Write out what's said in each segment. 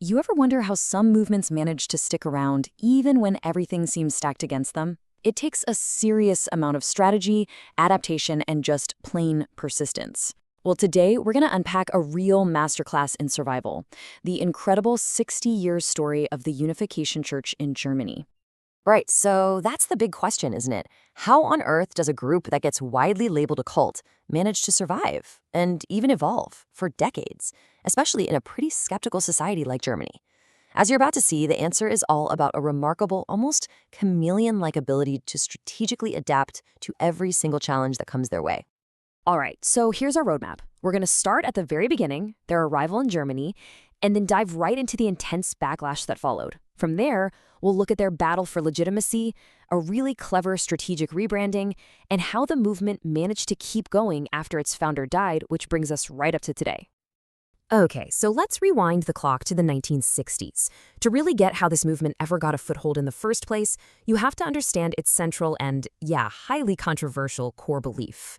You ever wonder how some movements manage to stick around even when everything seems stacked against them? It takes a serious amount of strategy, adaptation, and just plain persistence. Well, today we're going to unpack a real masterclass in survival, the incredible 60-year story of the Unification Church in Germany. Right, so that's the big question, isn't it? How on earth does a group that gets widely labeled a cult manage to survive and even evolve for decades, especially in a pretty skeptical society like Germany? As you're about to see, the answer is all about a remarkable, almost chameleon-like ability to strategically adapt to every single challenge that comes their way. All right, so here's our roadmap. We're going to start at the very beginning, their arrival in Germany, and then dive right into the intense backlash that followed. From there, we'll look at their battle for legitimacy, a really clever strategic rebranding, and how the movement managed to keep going after its founder died, which brings us right up to today. Okay, so let's rewind the clock to the 1960s. To really get how this movement ever got a foothold in the first place, you have to understand its central and, highly controversial core belief.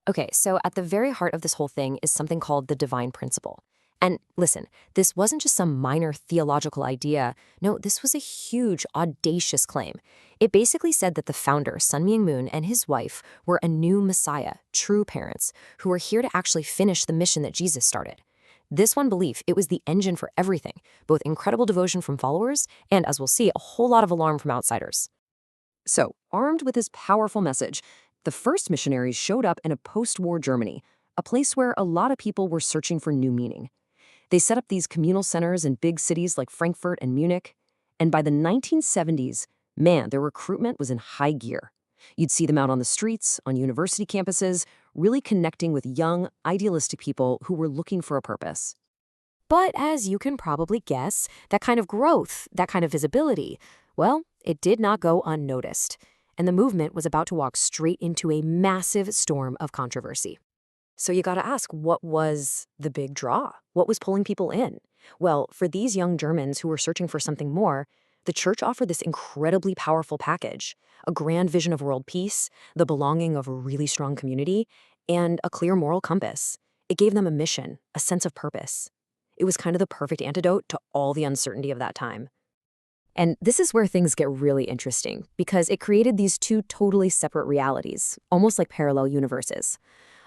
Okay, so at the very heart of this whole thing is something called the divine principle. And listen, this wasn't just some minor theological idea. No, this was a huge, audacious claim. It basically said that the founder, Sun Myung-moon, and his wife were a new Messiah, true parents, who were here to actually finish the mission that Jesus started. This one belief, it was the engine for everything, both incredible devotion from followers and, as we'll see, a whole lot of alarm from outsiders. So, armed with this powerful message, the first missionaries showed up in a post-war Germany, a place where a lot of people were searching for new meaning. They set up these communal centers in big cities like Frankfurt and Munich, and by the 1970s, man, their recruitment was in high gear. You'd see them out on the streets, on university campuses, really connecting with young, idealistic people who were looking for a purpose. But as you can probably guess, that kind of growth, that kind of visibility, well, it did not go unnoticed. And the movement was about to walk straight into a massive storm of controversy. So you gotta ask, what was the big draw? What was pulling people in? Well, for these young Germans who were searching for something more, the church offered this incredibly powerful package, a grand vision of world peace, the belonging of a really strong community, and a clear moral compass. It gave them a mission, a sense of purpose. It was kind of the perfect antidote to all the uncertainty of that time. And this is where things get really interesting, because it created these two totally separate realities, almost like parallel universes.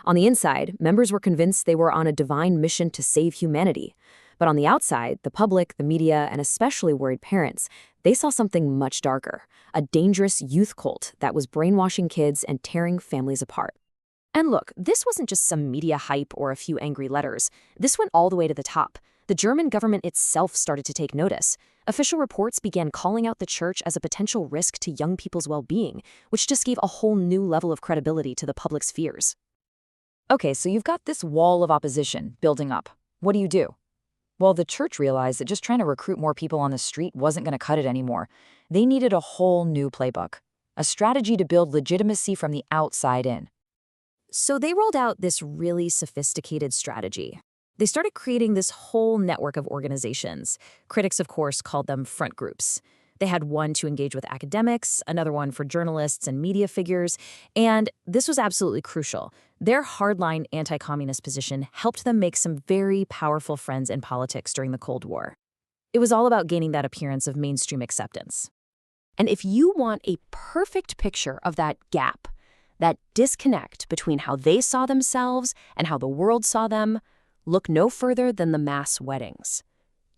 On the inside, members were convinced they were on a divine mission to save humanity. But on the outside, the public, the media, and especially worried parents, they saw something much darker, a dangerous youth cult that was brainwashing kids and tearing families apart. And look, this wasn't just some media hype or a few angry letters. This went all the way to the top. The German government itself started to take notice. Official reports began calling out the church as a potential risk to young people's well-being, which just gave a whole new level of credibility to the public's fears. Okay, so you've got this wall of opposition building up. What do? Well, the church realized that just trying to recruit more people on the street wasn't going to cut it anymore. They needed a whole new playbook, a strategy to build legitimacy from the outside in. So they rolled out this really sophisticated strategy. They started creating this whole network of organizations. Critics, of course, called them front groups. They had one to engage with academics, another one for journalists and media figures, and this was absolutely crucial. Their hardline anti-communist position helped them make some very powerful friends in politics during the Cold War. It was all about gaining that appearance of mainstream acceptance. And if you want a perfect picture of that gap, that disconnect between how they saw themselves and how the world saw them, look no further than the mass weddings.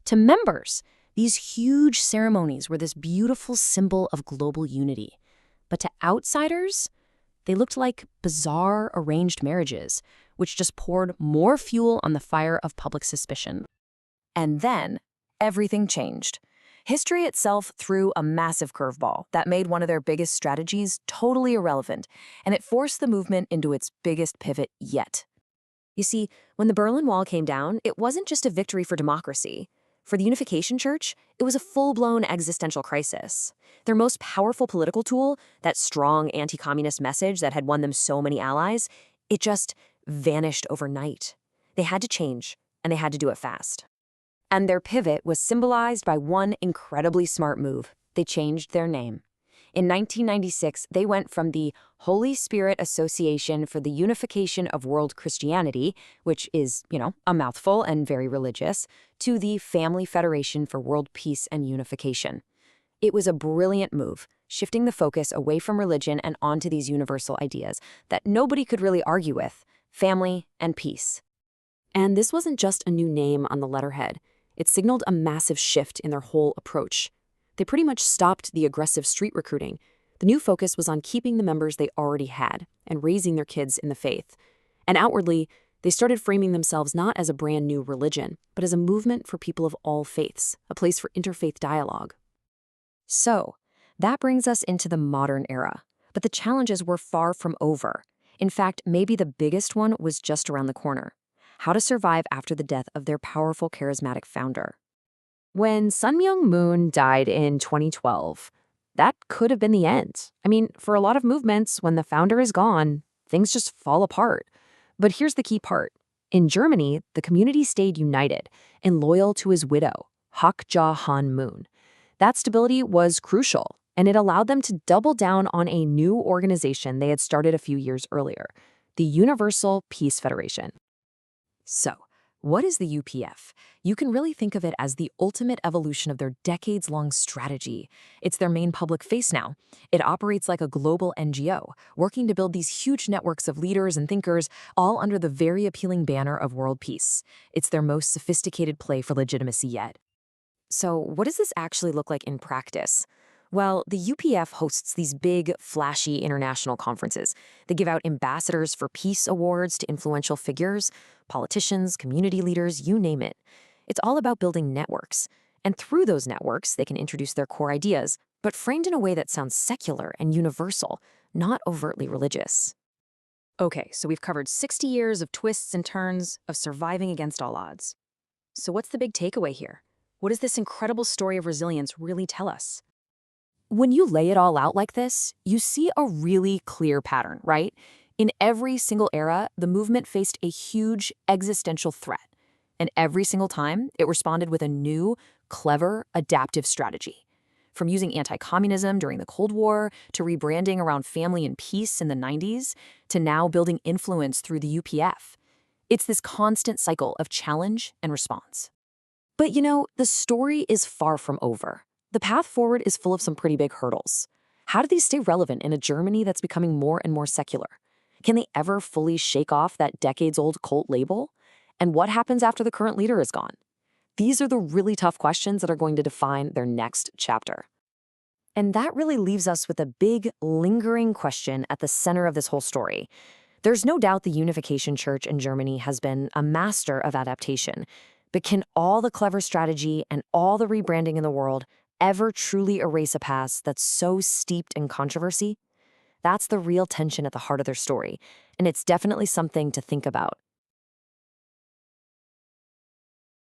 To members, these huge ceremonies were this beautiful symbol of global unity. But to outsiders, they looked like bizarre arranged marriages, which just poured more fuel on the fire of public suspicion. And then, everything changed. History itself threw a massive curveball that made one of their biggest strategies totally irrelevant, and it forced the movement into its biggest pivot yet. You see, when the Berlin Wall came down, it wasn't just a victory for democracy. For the Unification Church, it was a full-blown existential crisis. Their most powerful political tool, that strong anti-communist message that had won them so many allies, it just vanished overnight. They had to change, and they had to do it fast. And their pivot was symbolized by one incredibly smart move. They changed their name. In 1996, they went from the Holy Spirit Association for the Unification of World Christianity, which is, a mouthful and very religious, to the Family Federation for World Peace and Unification. It was a brilliant move, shifting the focus away from religion and onto these universal ideas that nobody could really argue with: family and peace. And this wasn't just a new name on the letterhead. It signaled a massive shift in their whole approach. They pretty much stopped the aggressive street recruiting. The new focus was on keeping the members they already had and raising their kids in the faith. And outwardly, they started framing themselves not as a brand new religion, but as a movement for people of all faiths, a place for interfaith dialogue. So, that brings us into the modern era. But the challenges were far from over. In fact, maybe the biggest one was just around the corner: how to survive after the death of their powerful, charismatic founder. When Sun Myung Moon died in 2012, that could have been the end. I mean, for a lot of movements, when the founder is gone, things just fall apart. But here's the key part. In Germany, the community stayed united and loyal to his widow, Hak Ja Han Moon. That stability was crucial, and it allowed them to double down on a new organization they had started a few years earlier, the Universal Peace Federation. So, what is the UPF? You can really think of it as the ultimate evolution of their decades-long strategy. It's their main public face now. It operates like a global NGO, working to build these huge networks of leaders and thinkers, all under the very appealing banner of world peace. It's their most sophisticated play for legitimacy yet. So, what does this actually look like in practice? Well, the UPF hosts these big, flashy international conferences. They give out ambassadors for peace awards to influential figures, politicians, community leaders, you name it. It's all about building networks. And through those networks, they can introduce their core ideas, but framed in a way that sounds secular and universal, not overtly religious. Okay, so we've covered 60 years of twists and turns, of surviving against all odds. So what's the big takeaway here? What does this incredible story of resilience really tell us? When you lay it all out like this, you see a really clear pattern, right? In every single era, the movement faced a huge existential threat. And every single time, it responded with a new, clever, adaptive strategy. From using anti-communism during the Cold War, to rebranding around family and peace in the 90s, to now building influence through the UPF. It's this constant cycle of challenge and response. But the story is far from over. The path forward is full of some pretty big hurdles. How do these stay relevant in a Germany that's becoming more and more secular? Can they ever fully shake off that decades-old cult label? And what happens after the current leader is gone? These are the really tough questions that are going to define their next chapter. And that really leaves us with a big, lingering question at the center of this whole story. There's no doubt the Unification Church in Germany has been a master of adaptation. But can all the clever strategy and all the rebranding in the world ever truly erase a past that's so steeped in controversy? That's the real tension at the heart of their story, and it's definitely something to think about.